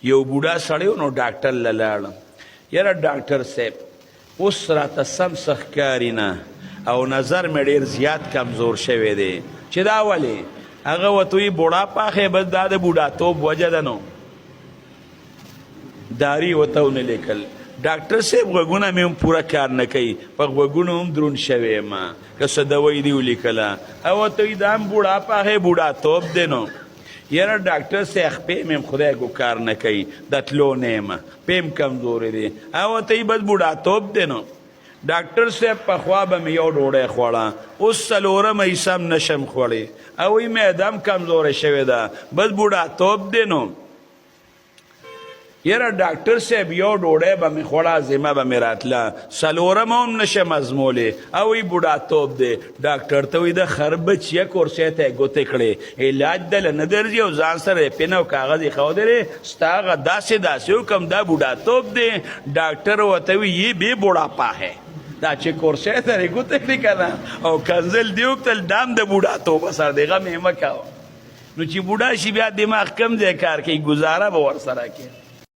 یو بوډا سړی و نو ډاکټر له لاړم. یاره ډاکټر صاحب اوس راته سم څه ښکاري نه او نظر مې ډېر زیات کمزور شوی دی. چې دا ولې؟ هغه ورته وایي بوډا پاخې بس دا د بوډاتوب وجه ده. نو داري ورته ونه لیکل. ډاکټر صاحب غوږونه مې هم پوره کار نه کوي، په غوږونو هم دروند شوی یم که څه دوی دې ولیکله. او ورته وایي دا هم بوډا پاخې بوډاتوب دی. نو یاره ډاکټر صاحب خپې مې هم خدای کو کار نه کوي، د تلو نه یم، پې هم کمزورې دی. او ورته وایي بس بوډاتوب دی. نو ډاکټر صاحب پخوا به مې یو ډوډۍ خوړه، اوس څلورمه حصه هم نشم خوړی. او وایي معده هم کمزوره شوې ده، بس بوډاتوب دی. نو یاره ډاکټر صاحب یو ډوډۍ به مې خوړه ذمه به مې راتله، څلورمه هم نشم ازمولی. او وایي بوډاتوب دی. ډاکټر ته وایي د خر بچیه کورسۍ ته یې ګوتې کړې، علاج دله نه درځي او ځان سره یې پین او کاغذ یې ښودلی، ستا هغه داسې داسې وکړم دا بوډاتوب دی. ډاکټر ورته وایي یې بې بوډاپا ہے، دا چې کورسۍ ته یې ګوتې کړې که نه او کنځل دې وکتل دا هم د بوډاتوب اثر دی. غم یې مه کوه. نو چې بوډا شي بیا دماغ کم ځای کار کوي، ګزاره به ورسره کوي.